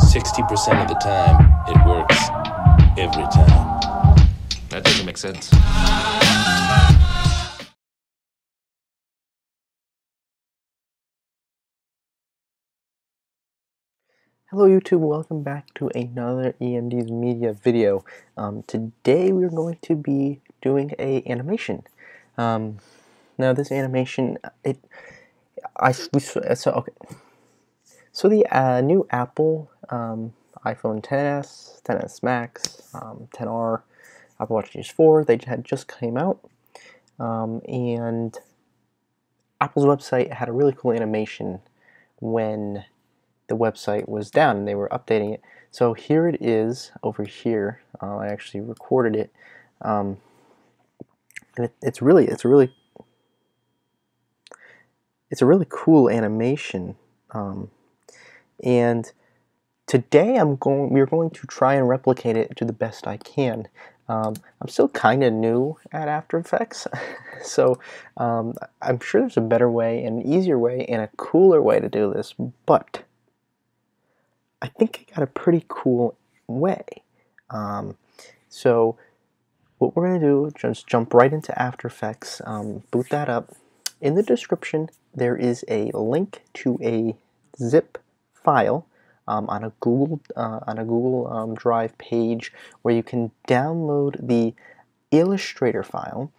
60% of the time, it works every time. That doesn't make sense. Hello YouTube, welcome back to another EMD's media video. Today we're going to be doing a animation. Now this animation, So the new Apple iPhone XS, XS Max, XR, Apple Watch Series 4, they had just came out, and Apple's website had a really cool animation when the website was down and they were updating it. So here it is over here. I actually recorded it, and it's a really cool animation. And today we're going to try and replicate it to the best I can. I'm still kind of new at After Effects, so I'm sure there's a better way, an easier way, and a cooler way to do this, but I think I got a pretty cool way. So what we're going to do is just jump right into After Effects, boot that up. In the description, there is a link to a zip file on a Google Drive page where you can download the Illustrator file.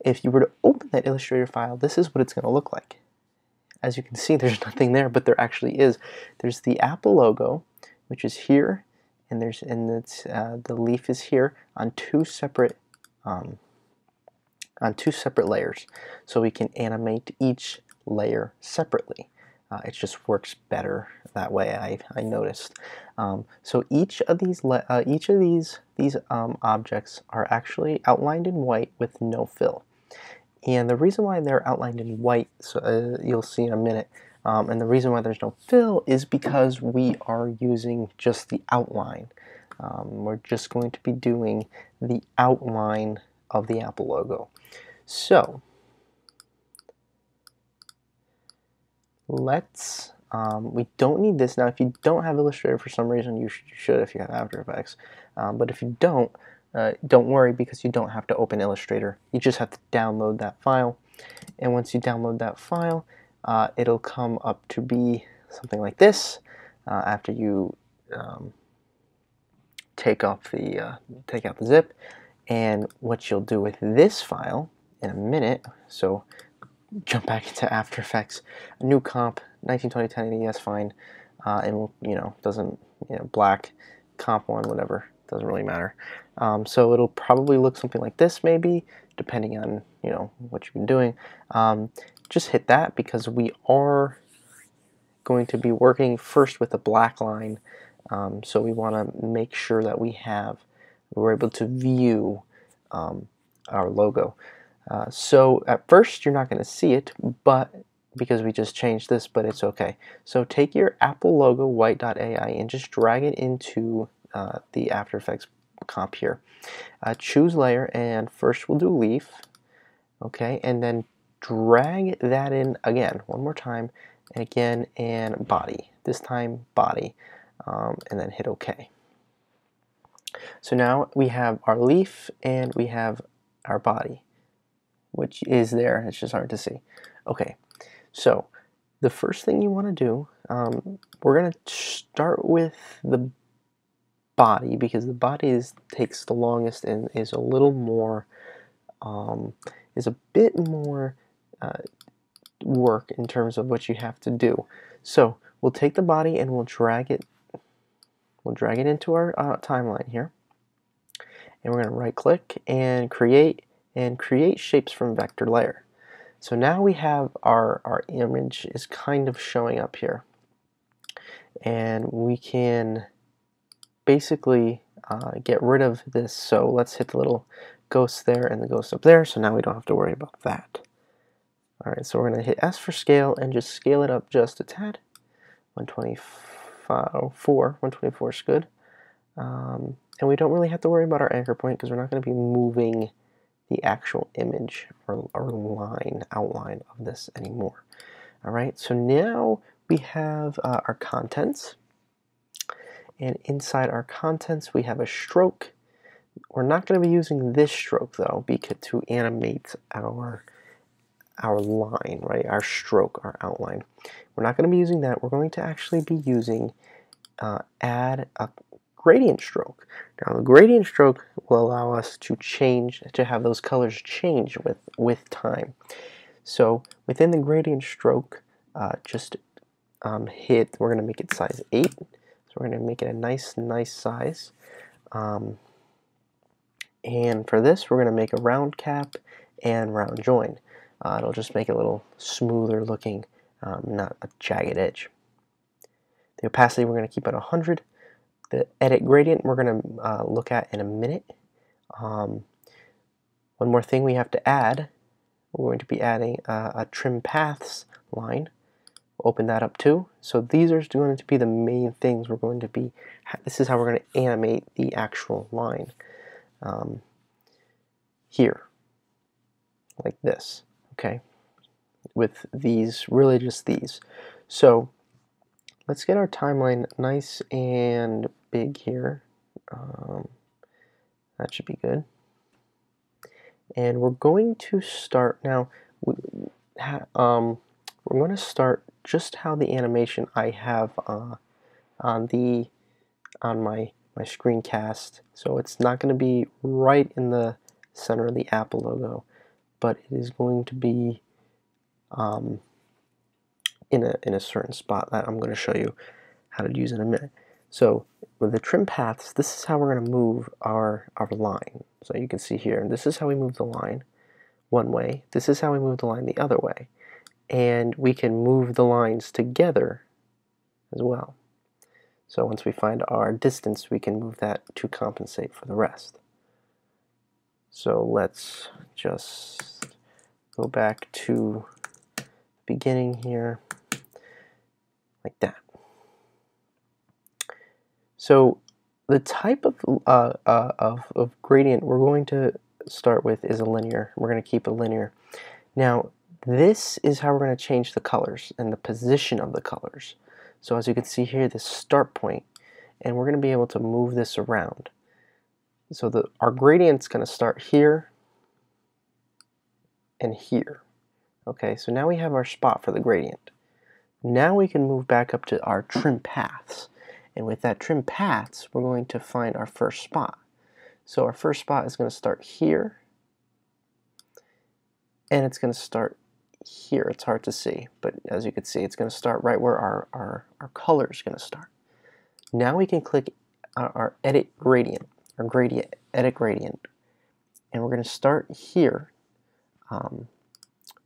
If you were to open that Illustrator file, this is what it's going to look like. As you can see, there's nothing there, but there actually is. There's the Apple logo, which is here, and the leaf is here on two separate layers. So we can animate each layer separately. It just works better that way. I noticed. So each of these objects are actually outlined in white with no fill. And the reason why they're outlined in white, so you'll see in a minute, and the reason why there's no fill is because we are using just the outline. We're just going to be doing the outline of the Apple logo. So let's, we don't need this. Now if you don't have Illustrator for some reason, you should if you have After Effects. But if you don't worry, because you don't have to open Illustrator. You just have to download that file. And once you download that file, it'll come up to be something like this after you take out the zip. And what you'll do with this file in a minute, so jump back into After Effects, a new comp, 1920 1080, that's fine. And we'll, doesn't, black, comp one, whatever, doesn't really matter. So it'll probably look something like this, maybe, depending on what you've been doing. Just hit that because we are going to be working first with a black line. So we want to make sure that we're able to view our logo. So at first you're not going to see it, but because we just changed this, but it's okay. So take your Apple logo white.ai and just drag it into the After Effects comp here. Choose layer, and first we'll do leaf, okay, and then drag that in again one more time, and again, and body, this time body, and then hit OK. So now we have our leaf and we have our body, which is there, it's just hard to see. Okay, so the first thing you want to do, we're going to start with the body, because the body takes the longest and is a little more, is a bit more work in terms of what you have to do. So we'll take the body and we'll drag it into our timeline here, and we're going to right click and create shapes from vector layer. So now we have our image is kind of showing up here, and we can basically get rid of this. So let's hit the little ghost there and the ghost up there, so now we don't have to worry about that. Alright, so we're going to hit S for scale and just scale it up just a tad. 124 is good. And we don't really have to worry about our anchor point because we're not going to be moving the actual image or outline of this anymore. Alright, so now we have our contents. And inside our contents, we have a stroke. We're not going to be using this stroke though, because to animate our line, right? Our stroke, our outline. We're not going to be using that. We're going to actually be using add a gradient stroke. Now the gradient stroke will allow us to change, to have those colors change with time. So within the gradient stroke, just we're going to make it size 8. So we're going to make it a nice size. And for this, we're going to make a round cap and round join. It'll just make it a little smoother looking, not a jagged edge. The opacity we're going to keep at 100. The edit gradient we're going to look at in a minute. One more thing we have to add. We're going to be adding a trim paths line. We'll open that up too. So these are going to be the main things we're going to be, this is how we're going to animate the actual line. Here, like this, okay? With these, really just these. So let's get our timeline nice and big here. That should be good. And we're going to start now. We're going to start just how the animation I have on my screencast. So it's not going to be right in the center of the Apple logo, but it is going to be in a certain spot that I'm going to show you how to use in a minute. So with the trim paths, this is how we're going to move our line. So you can see here, this is how we move the line one way. This is how we move the line the other way. And we can move the lines together as well. So once we find our distance, we can move that to compensate for the rest. So let's just go back to the beginning here, like that. So the type of gradient we're going to start with is a linear. We're going to keep it linear. Now, this is how we're going to change the colors and the position of the colors. So as you can see here, this start point, and we're going to be able to move this around. So our gradient's going to start here and here. Okay, so now we have our spot for the gradient. Now we can move back up to our trim paths. And with that trim paths, we're going to find our first spot. So our first spot is going to start here, and it's going to start here. It's hard to see, but as you can see, it's going to start right where our color is going to start. Now we can click our edit gradient, edit gradient, and we're going to start here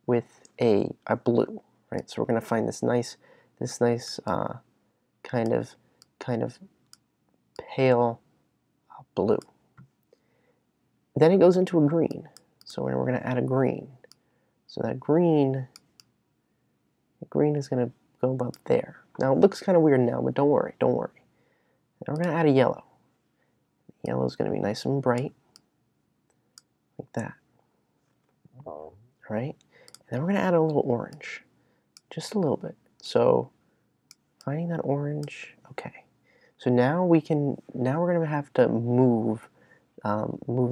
with a blue, right? So we're going to find this nice kind of pale blue. Then it goes into a green. So we're going to add a green. So that green is going to go about there. Now it looks kind of weird now, but don't worry. Now we're going to add a yellow. Yellow is going to be nice and bright, like that. All right. And then we're going to add a little orange, just a little bit. So finding that orange, okay. So now we're going to have to move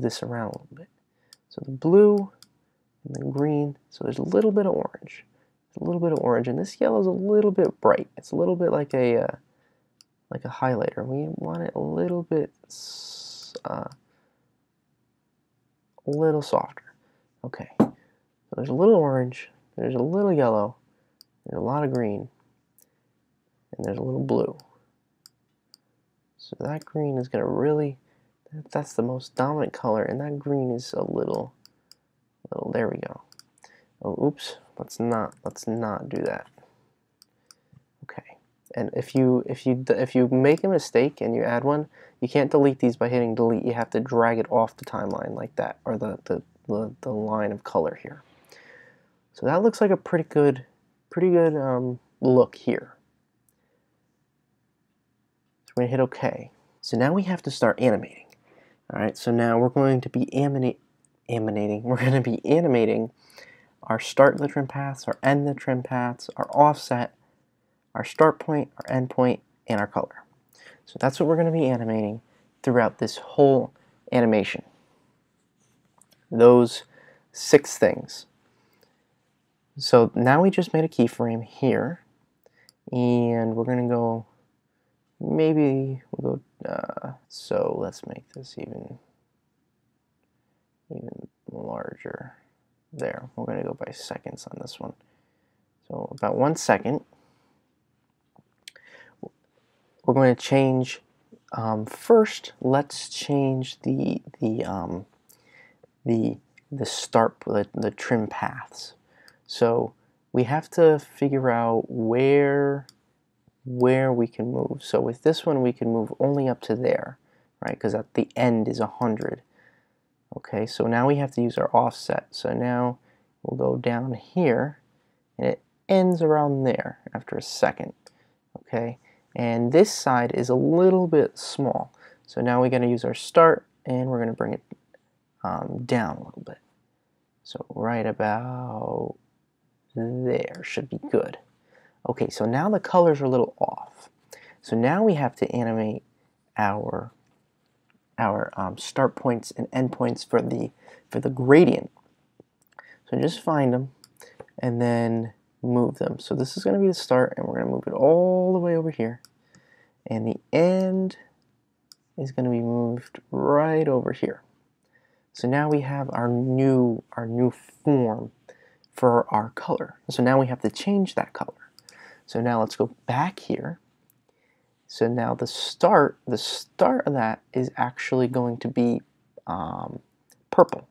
this around a little bit. So the blue and the green, so there's a little bit of orange. And this yellow is a little bit bright. It's a little bit like a highlighter. We want it a little bit a little softer. Okay. So there's a little orange, there's a little yellow, there's a lot of green, and there's a little blue. So that green is going to really, that's the most dominant color, and that green is a little, there we go. Oh, oops, let's not do that. Okay, and if you make a mistake and you add one, you can't delete these by hitting delete. You have to drag it off the timeline like that, or the line of color here. So that looks like a pretty good look here. So we're going to hit OK. So now we have to start animating. All right, so now we're going to be animating our start the trim paths, our end the trim paths, our offset, our start point, our end point, and our color. So that's what we're going to be animating throughout this whole animation. Those 6 things. So now we just made a keyframe here, and we're going to go, maybe we'll go, so let's make this even larger. There, we're going to go by seconds on this one. So about 1 second. We're going to change, first let's change the trim paths. So we have to figure out where we can move. So with this one we can move only up to there, right? Because at the end is 100. Okay, so now we have to use our offset. So now we'll go down here, and it ends around there after a second. Okay, and this side is a little bit small. So now we're going to use our start, and we're going to bring it down a little bit. So right about there should be good. Okay, so now the colors are a little off. So now we have to animate our start points and end points for the gradient. So just find them and then move them. So this is going to be the start, and we're going to move it all the way over here, and the end is going to be moved right over here. So now we have our new form for our color. So now we have to change that color. So now let's go back here. So now the start of that is actually going to be purple,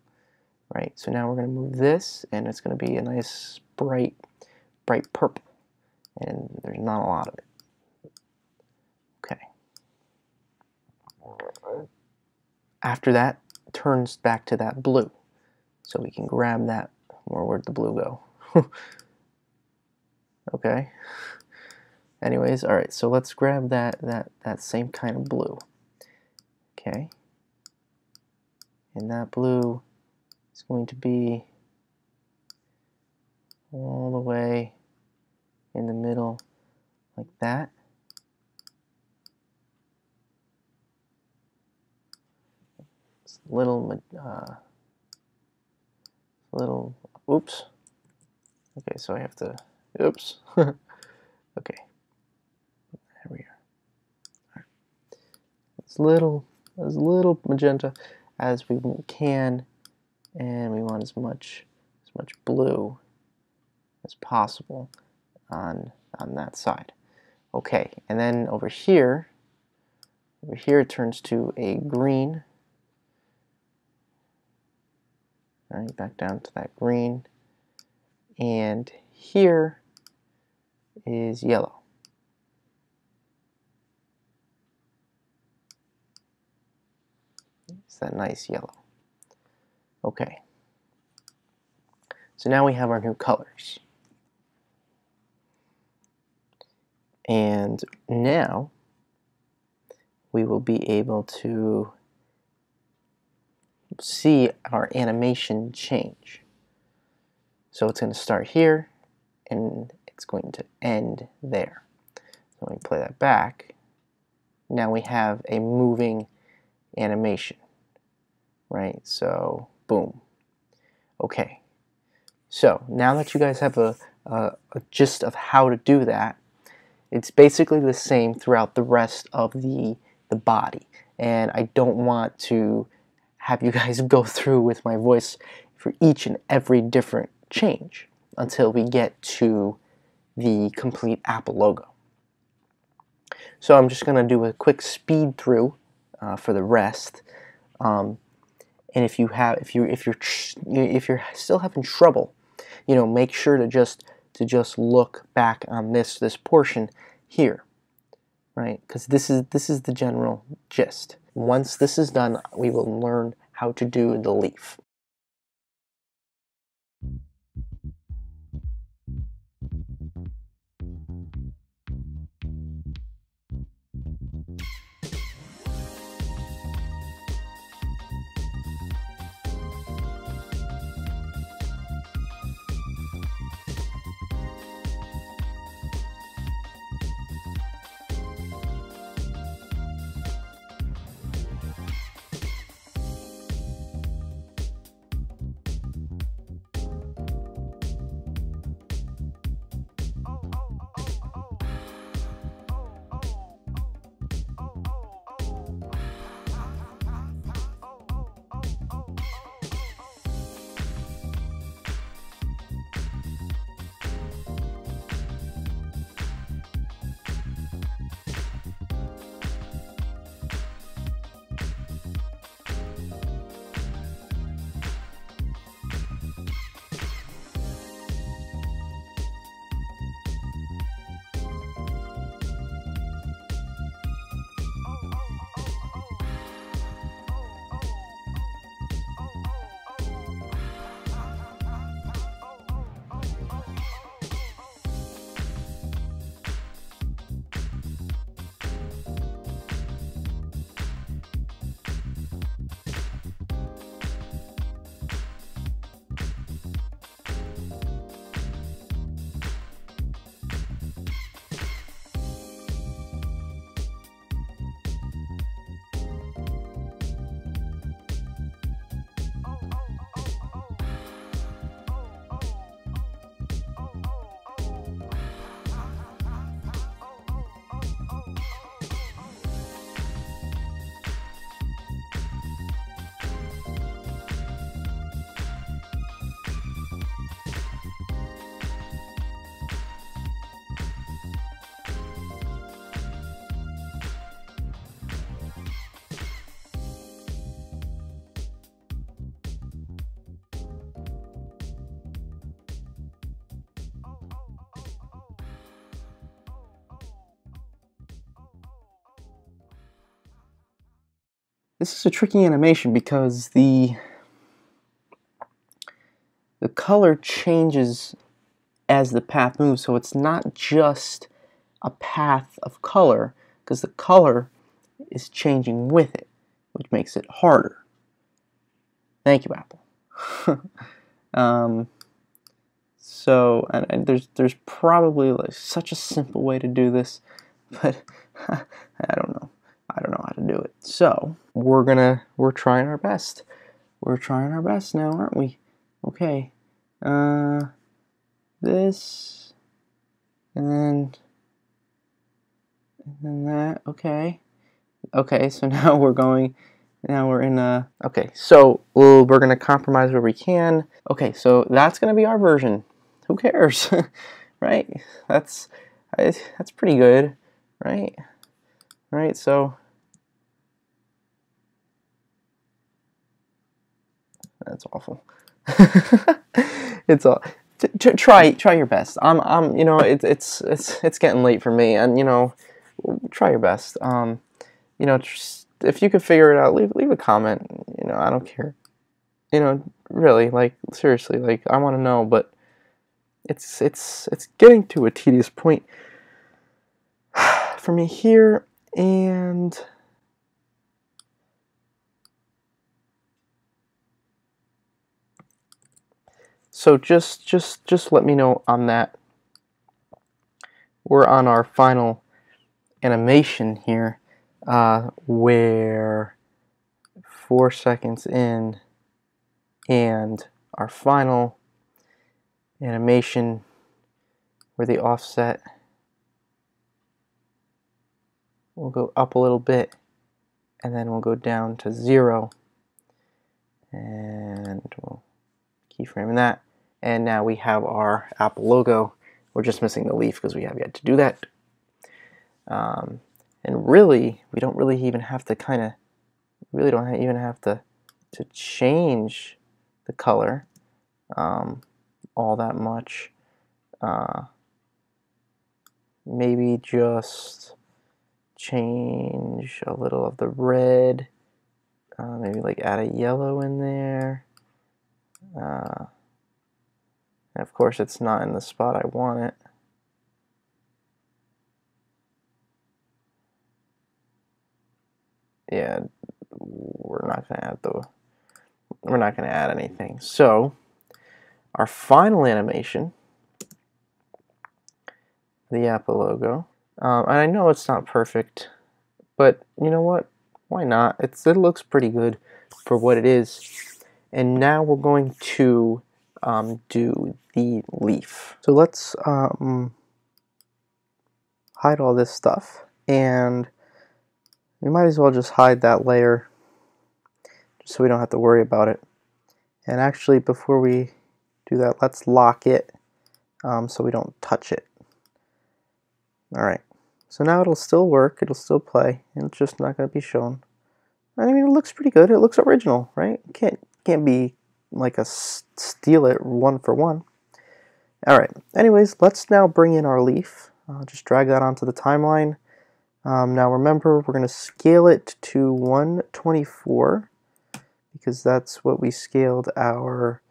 right? So now we're going to move this, and it's going to be a nice bright purple, and there's not a lot of it. Okay. After that, turns back to that blue, so we can grab that. Or where'd the blue go? Okay. Anyways, all right, so let's grab that same kind of blue. Okay. And that blue is going to be all the way in the middle like that. It's oops. Okay, so I have to, oops. Okay. There we are. All right. As little magenta as we can, and we want as much blue as possible on that side. Okay, and then over here it turns to a green. All right, back down to that green, and here is yellow. It's that nice yellow. Okay. So now we have our new colors. And now we will be able to see our animation change. So it's going to start here, and it's going to end there. So when we play that back, now we have a moving animation, right? So boom. Okay. So now that you guys have a gist of how to do that, it's basically the same throughout the rest of the body. And I don't want to have you guys go through with my voice for each and every different change until we get to the complete Apple logo. So I'm just going to do a quick speed through for the rest. And if you're still having trouble, you know, make sure to just look back on this portion here, right? Because this is the general gist. Once this is done, we will learn how to do the leaf. this is a tricky animation because the color changes as the path moves, so it's not just a path of color, because the color is changing with it, which makes it harder. Thank you, Apple. So, and there's probably like such a simple way to do this, but I don't know. I don't know how to do it. So we're trying our best. We're trying our best now, aren't we? Okay. This, and then that. Okay. Okay. So now we're going. Now we're in a. Okay. So we're gonna compromise where we can. Okay. So that's gonna be our version. Who cares, right? That's pretty good, right? Right. So that's awful. It's all. Try your best. You know, it's getting late for me, and you know, try your best. You know, just, if you could figure it out, leave a comment. You know, I don't care. You know, really, like seriously, like I want to know, but it's getting to a tedious point for me here, and so just let me know on that. We're on our final animation here, where 4 seconds in, and our final animation where the offset will go up a little bit, and then we'll go down to 0, and we'll keyframe that, and now we have our Apple logo. We're just missing the leaf because we have yet to do that. And really, we don't really even have to to change the color all that much. Maybe just change a little of the red. Maybe like add a yellow in there. And of course, it's not in the spot I want it. Yeah, we're not gonna add anything. So our final animation, the Apple logo, and I know it's not perfect, but you know what? Why not? It looks pretty good for what it is. And now we're going to do the leaf. So let's hide all this stuff, and we might as well just hide that layer just so we don't have to worry about it. And actually, before we do that, let's lock it so we don't touch it. Alright, so now it'll still work, it'll still play, and it's just not going to be shown. I mean, it looks pretty good, it looks original, right? Can't be like a steal it one for one. Alright, anyways, let's now bring in our leaf. I'll just drag that onto the timeline. Now remember, we're going to scale it to 124 because that's what we scaled our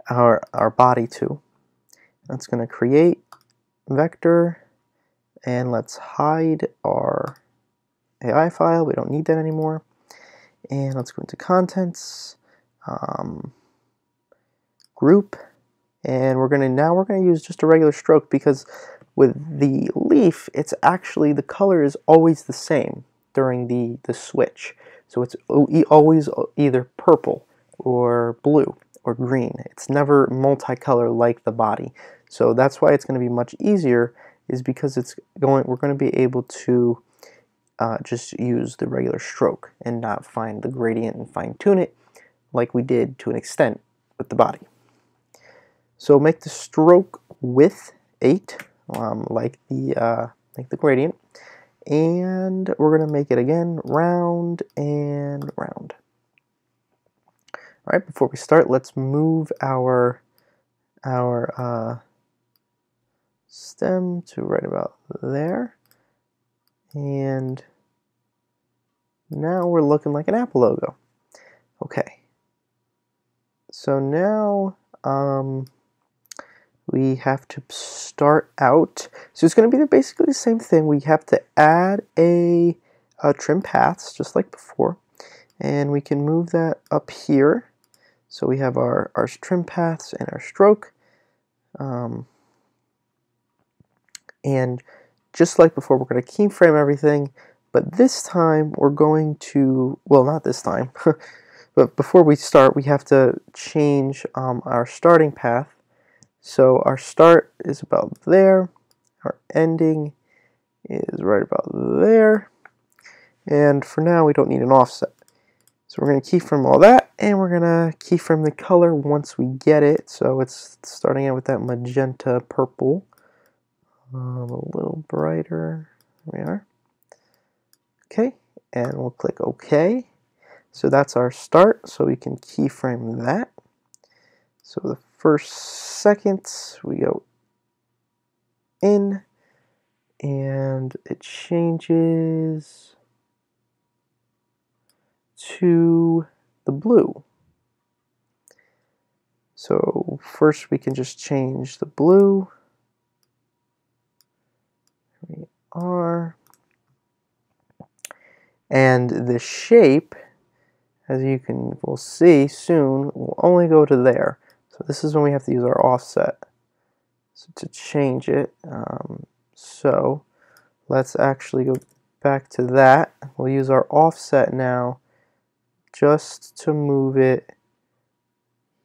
our body to. That's going to create vector, and let's hide our AI file. We don't need that anymore. And let's go into contents, group, and we're going to use just a regular stroke because with the leaf, it's actually the color is always the same during the switch. So it's always either purple or blue or green. It's never multicolor like the body. So that's why it's going to be much easier, is because we're going to be able to just use the regular stroke and not find the gradient and fine tune it like we did to an extent with the body. So make the stroke width 8, like the gradient, and we're going to make it again round and round. All right, before we start, let's move our stem to right about there, And now we're looking like an Apple logo. Okay. So now we have to start out. So it's going to be basically the same thing. We have to add a trim paths, just like before. And we can move that up here. So we have our trim paths and our stroke. And just like before, we're going to keyframe everything. But this time, we're going to, well, not this time. But before we start, we have to change our starting path. So our start is about there. Our ending is right about there. And for now, we don't need an offset. So we're going to keyframe all that, and we're going to keyframe the color once we get it. So it's starting out with that magenta purple. A little brighter. There we are. Okay, and we'll click OK. So that's our start, so we can keyframe that. So the first second, we go in, and it changes to the blue. So first we can just change the blue. Here we are. And the shape, as you will see soon, will only go to there. So this is when we have to use our offset. So to change it, so let's actually go back to that. We'll use our offset now just to move it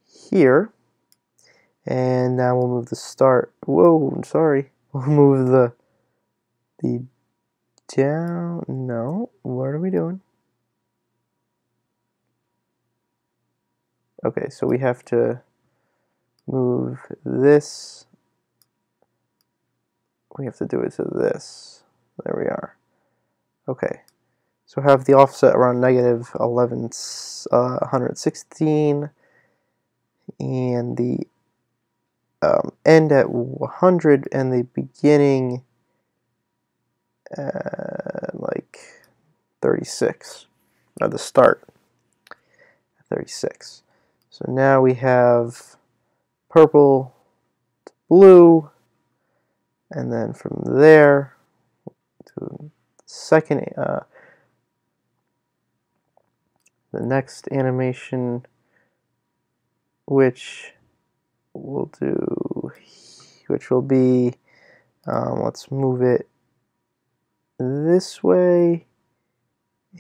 here. And now we'll move the start. Whoa, I'm sorry. We'll move the down. No, what are we doing? Okay, so we have to move this. We have to do it to this. There we are. Okay, so have the offset around negative 116, and the end at 100, and the beginning like 36, or the start 36. So now we have purple to blue, and then from there to the second, the next animation, which we'll do, which will be, let's move it this way,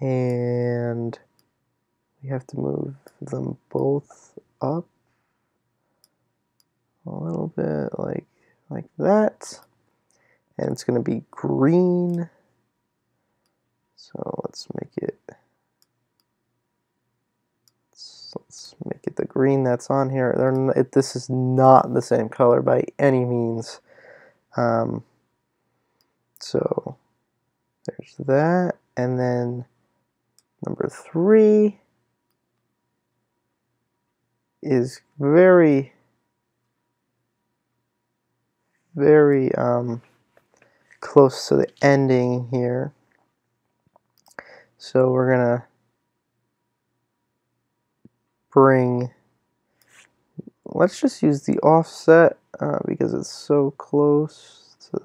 and we have to move them both up a little bit, like that, and it's going to be green. So let's make it the green that's on here. This is not the same color by any means. So there's that, and then number 3 is very close to the ending here. So we're gonna let's just use the offset because it's so close to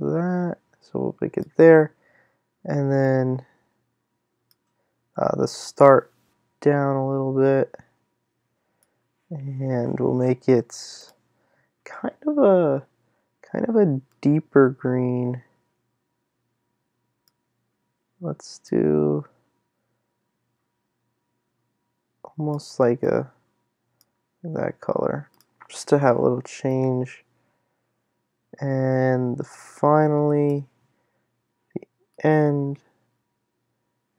that. So we'll make it there, and then the start down a little bit, and we'll make it kind of a deeper green. Let's do almost like that color, just to have a little change. And finally, the end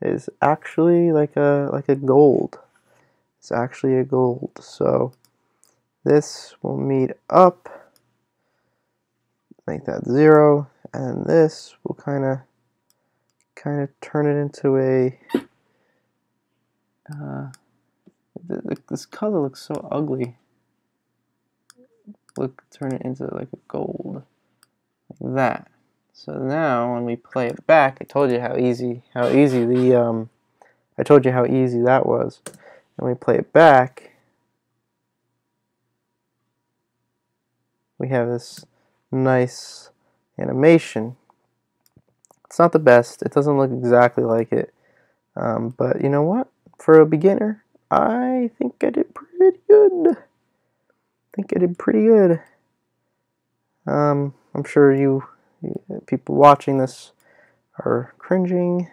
is actually like a gold. It's actually a gold. So this will meet up, make that 0, and this will kind of turn it into a this color looks so ugly. Turn it into like a gold, like that. So now when we play it back, I told you how easy the I told you how easy that was. When we play it back, we have this nice animation. It's not the best. It doesn't look exactly like it. But you know what? For a beginner, I think I did pretty good. I'm sure you people watching this are cringing.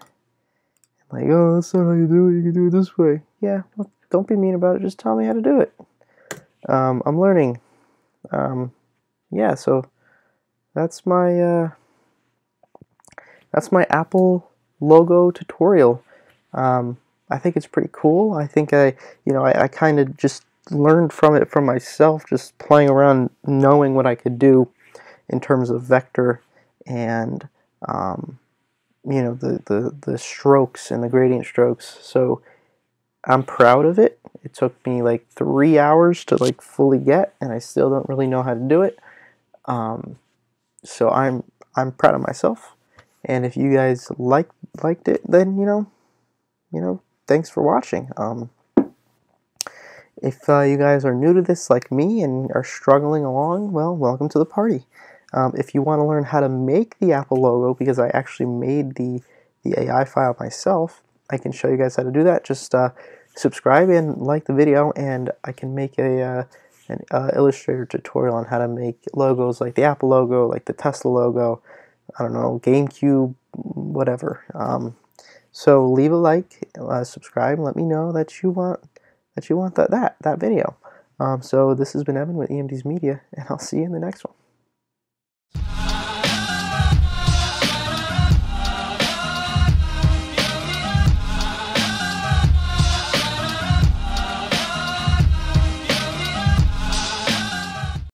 Like, oh, that's not how you do it. You can do it this way. Yeah, well, don't be mean about it. Just tell me how to do it. I'm learning. Yeah, so that's my Apple logo tutorial. I think it's pretty cool. I think I kind of just learned from it from myself, just playing around, knowing what I could do in terms of vector and the strokes and the gradient strokes. So I'm proud of it. It took me like 3 hours to like fully get, and I still don't really know how to do it. So I'm proud of myself. And if you guys liked it, then thanks for watching. If you guys are new to this like me and are struggling along, well, welcome to the party. If you want to learn how to make the Apple logo, because I actually made the AI file myself, I can show you guys how to do that. Just subscribe and like the video, and I can make an Illustrator tutorial on how to make logos like the Apple logo, like the Tesla logo, I don't know, GameCube, whatever. So leave a like, subscribe, and let me know that you want that video. So this has been Evan with EMD's Media, and I'll see you in the next one.